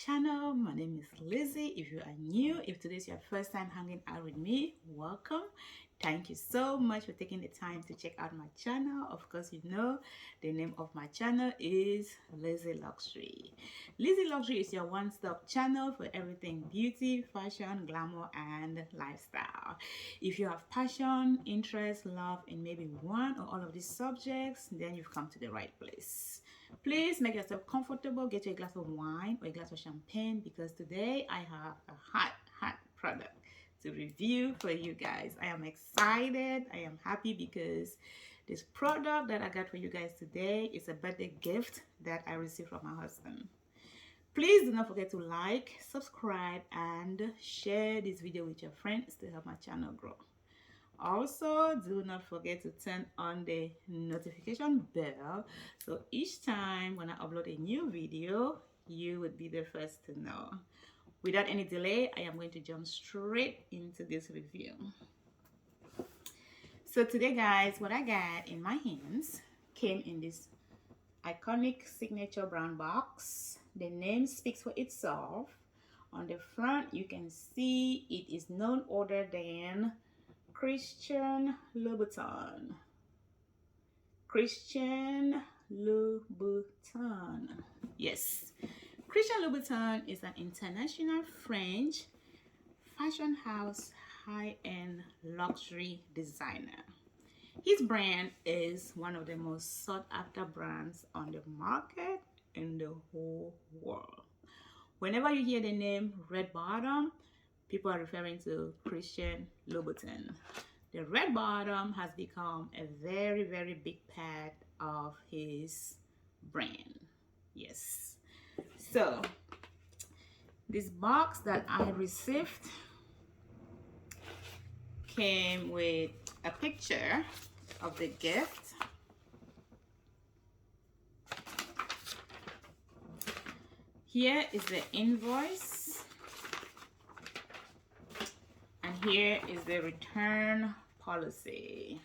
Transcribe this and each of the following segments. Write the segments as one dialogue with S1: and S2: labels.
S1: channel. My name is Lizzie. If you are new, if today is your first time hanging out with me, welcome. Thank you so much for taking the time to check out my channel. Of course, you know the name of my channel is Lizzie Luxury. Lizzie Luxury is your one-stop channel for everything beauty, fashion, glamour, and lifestyle. If you have passion, interest, love in maybe one or all of these subjects, then you've come to the right place. Please make yourself comfortable, get you a glass of wine or a glass of champagne because today I have a hot product to review for you guys. I am excited. I am happy because this product that I got for you guys today is a birthday gift that I received from my husband. Please do not forget to like, subscribe, and share this video with your friends to help my channel grow. Also, do not forget to turn on the notification bell so each time when I upload a new video, you would be the first to know. Without any delay, I am going to jump straight into this review. So today, guys, what I got in my hands came in this iconic signature brown box. The name speaks for itself. On the front, you can see it is none other than Christian Louboutin. Christian Louboutin. Yes. Christian Louboutin is an international French fashion house high-end luxury designer. His brand is one of the most sought-after brands on the market in the whole world. Whenever you hear the name Red Bottom, people are referring to Christian Louboutin. The red bottom has become a very big part of his brand. Yes. So, this box that I received came with a picture of the gift. Here is the invoice. And here is the return policy.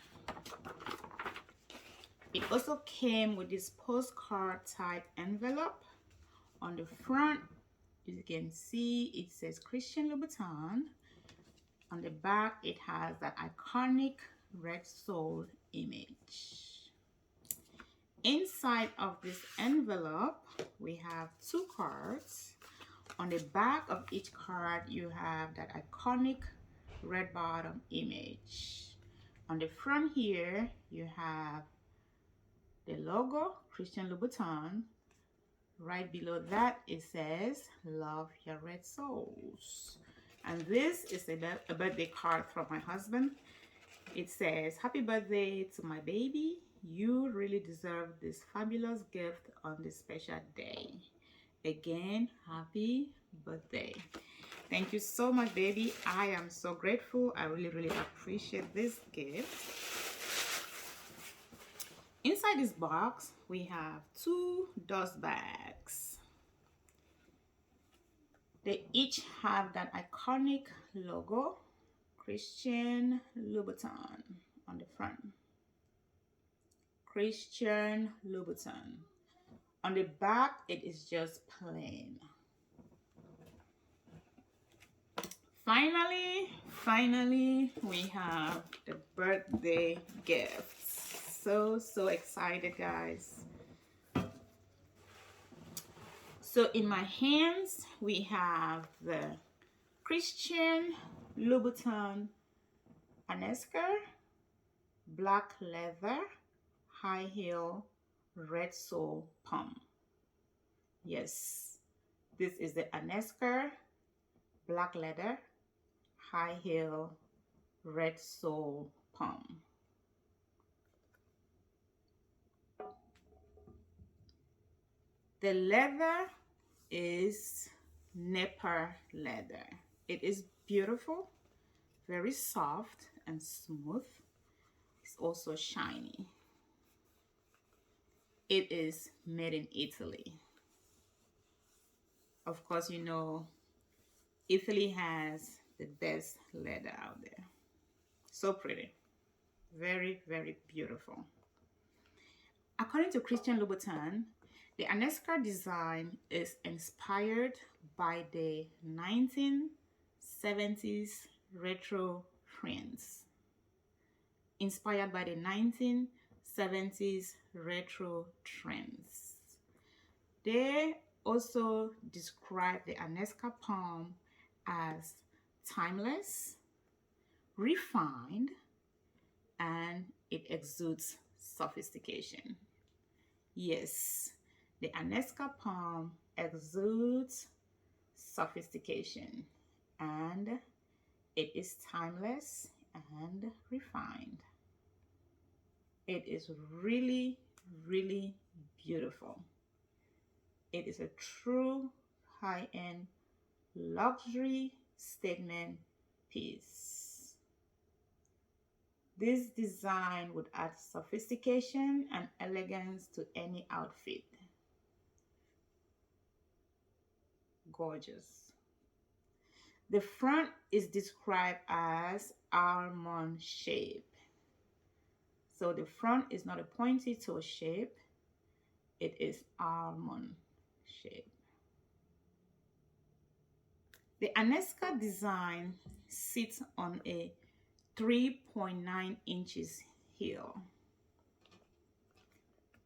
S1: It also came with this postcard type envelope. On the front, you can see it says Christian Louboutin. On the back, it has that iconic red soul image. Inside of this envelope, we have two cards. On the back of each card, you have that iconic red bottom image. On the front here, you have the logo, Christian Louboutin. Right below that, it says, love your red souls. And this is a birthday card from my husband. It says, happy birthday to my baby. You really deserve this fabulous gift on this special day. Again, happy birthday. Thank you so much, baby. I am so grateful. I really appreciate this gift. Inside this box, we have two dust bags. They each have that iconic logo, Christian Louboutin, on the front. Christian Louboutin. On the back, it is just plain. Finally, we have the birthday gifts. So excited, guys. So in my hands, we have the Christian Louboutin Anesker black leather high heel red sole pump. Yes, this is the Anesker black leather high heel red sole pump. The leather is Nepal leather. It is beautiful, very soft and smooth. It's also shiny. It is made in Italy. Of course, you know, Italy has the best leather out there. So pretty. Very beautiful. According to Christian Louboutin, The Anesca design is inspired by the 1970s retro trends. Inspired by the 1970s retro trends. They also describe the Anesca palm as timeless, refined, and it exudes sophistication. Yes, the Anesca palm exudes sophistication and it is timeless and refined. It is really, really beautiful. It is a true high-end luxury statement piece. This design would add sophistication and elegance to any outfit. Gorgeous. The front is described as almond shape. So the front is not a pointy toe shape, it is almond shape. The Anesca design sits on a 3.9 inches heel.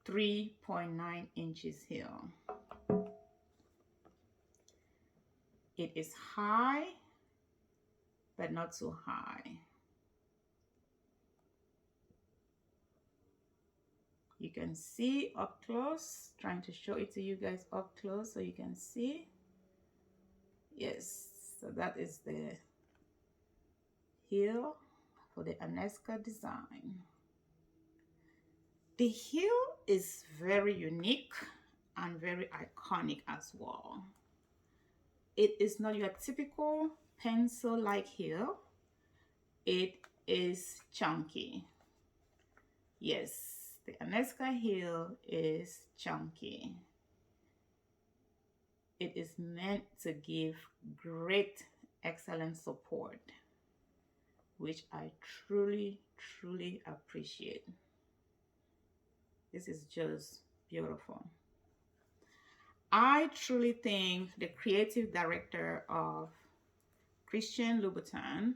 S1: 3.9 inches heel. It is high, but not so high. You can see up close, trying to show it to you guys up close so you can see. Yes, so that is the heel for the Anesca design. The heel is very unique and very iconic as well. It is not your typical pencil-like heel. It is chunky. Yes, the Anesca heel is chunky. It is meant to give great, excellent support, which I truly, truly appreciate. This is just beautiful. I truly think the creative director of Christian Louboutin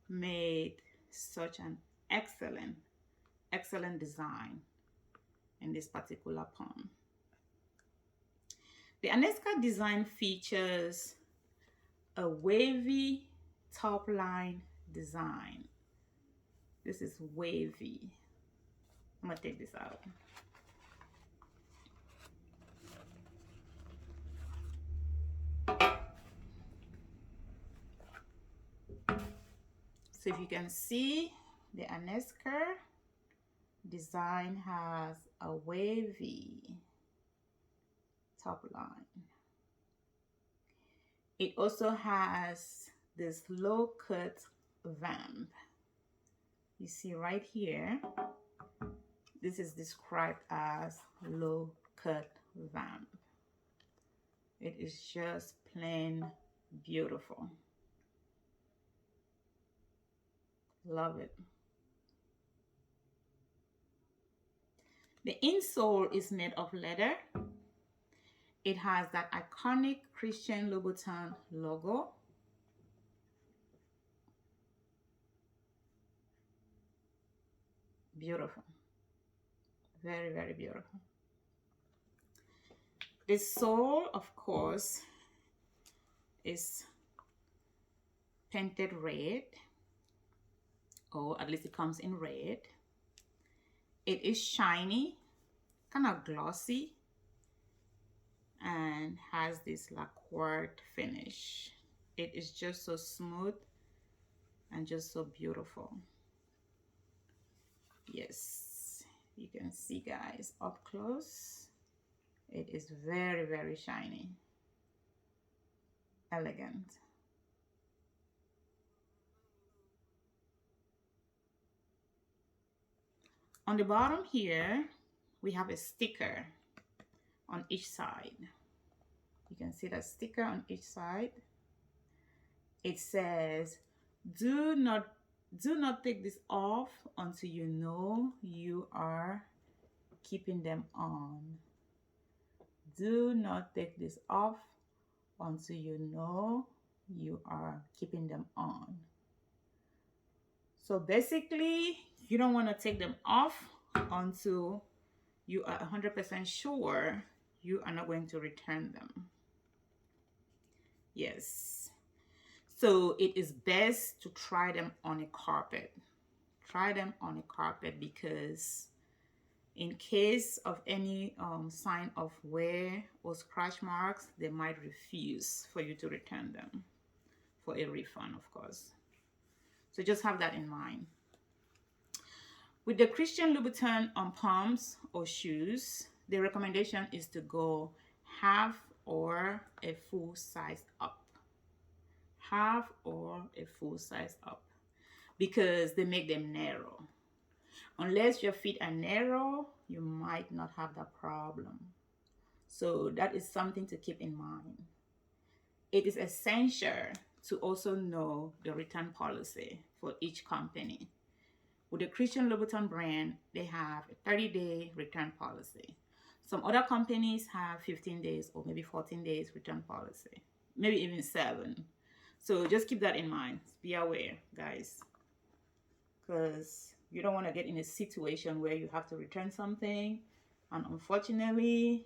S1: made such an excellent design in this particular palm. The Anesca design features a wavy top line design. This is wavy. I'm gonna take this out. So if you can see, the Anesca design has a wavy top line. It also has this low cut vamp. You see right here, this is described as low cut vamp. It is just plain beautiful. Love it. The insole is made of leather. It has that iconic Christian Louboutin logo. Beautiful. Very, very beautiful. The sole, of course, is painted red, or at least it comes in red. It is shiny, kind of glossy, and has this lacquered finish. It is just so smooth and just so beautiful. Yes, you can see, guys, up close. It is very, very shiny, elegant. On the bottom here, we have a sticker on each side. You can see that sticker on each side. It says, do not take this off until you know you are keeping them on. Do not take this off until you know you are keeping them on. So basically, you don't want to take them off until you are 100% sure you are not going to return them. Yes. So it is best to try them on a carpet. Try them on a carpet because in case of any sign of wear or scratch marks, they might refuse for you to return them for a refund, of course. So just have that in mind. With the Christian Louboutin pumps or shoes, the recommendation is to go half or a full size up. Half or a full size up because they make them narrow. Unless your feet are narrow, you might not have that problem. So that is something to keep in mind. It is essential to also know the return policy for each company. With the Christian Louboutin brand, they have a 30-day return policy. Some other companies have 15 days or maybe 14 days return policy, maybe even 7. So just keep that in mind. Be aware, guys, because you don't want to get in a situation where you have to return something and unfortunately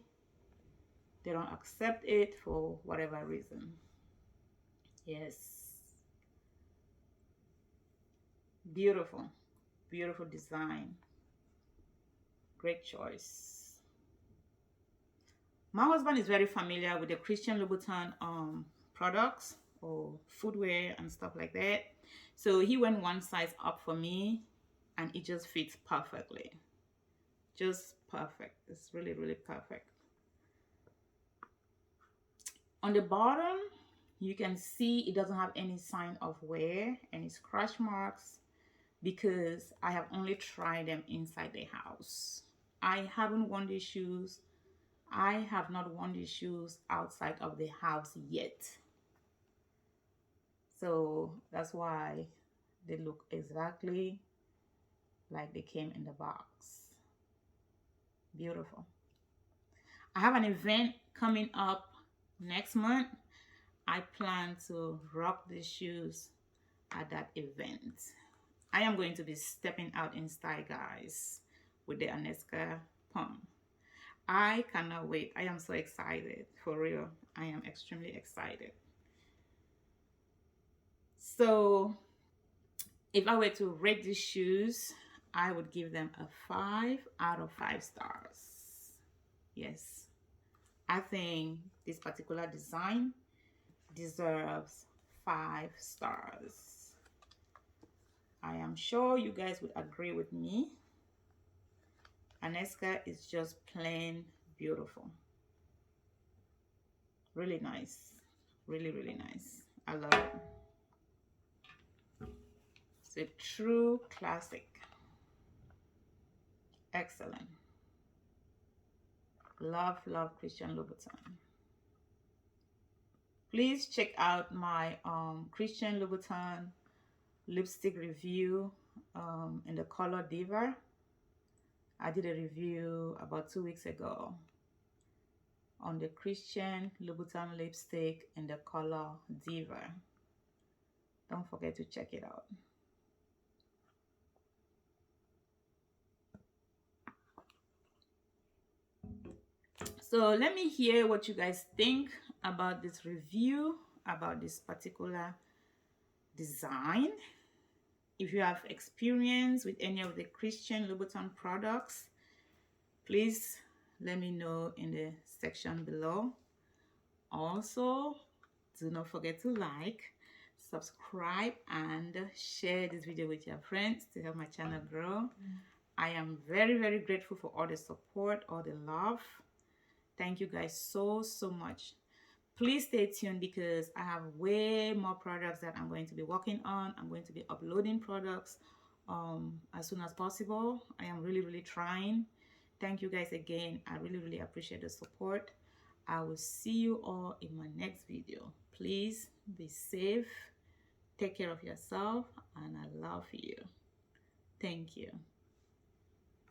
S1: they don't accept it for whatever reason. Yes. Beautiful. Beautiful design. Great choice. My husband is very familiar with the Christian Louboutin products or footwear and stuff like that. So he went one size up for me and it just fits perfectly. Just perfect. It's really, really perfect. On the bottom, you can see it doesn't have any sign of wear, any scratch marks, because I have only tried them inside the house. I haven't worn these shoes. I have not worn these shoes outside of the house yet. So that's why they look exactly like they came in the box. Beautiful. I have an event coming up next month. I plan to rock these shoes at that event. I am going to be stepping out in style, guys, with the Aneska pump. I cannot wait. I am so excited. For real. I am extremely excited. So if I were to rate these shoes, I would give them a 5 out of 5 stars. Yes. I think this particular design deserves 5 stars. I am sure you guys would agree with me. Aneska is just plain beautiful. Really nice. Really, really nice. I love it. It's a true classic. Excellent. Love, love Christian Louboutin. Please check out my Christian Louboutin lipstick review in the color Diva. I did a review about 2 weeks ago on the Christian Louboutin lipstick in the color Diva. Don't forget to check it out. So let me hear what you guys think about this review, about this particular design. If you have experience with any of the Christian Louboutin products, please let me know in the section below. Also, do not forget to like, subscribe, and share this video with your friends to help my channel grow. I am very, very grateful for all the support, all the love. Thank you guys so much. Please stay tuned because I have way more products that I'm going to be working on. I'm going to be uploading products as soon as possible. I am really trying. Thank you guys again. I really appreciate the support. I will see you all in my next video. Please be safe, take care of yourself, and I love you. Thank you.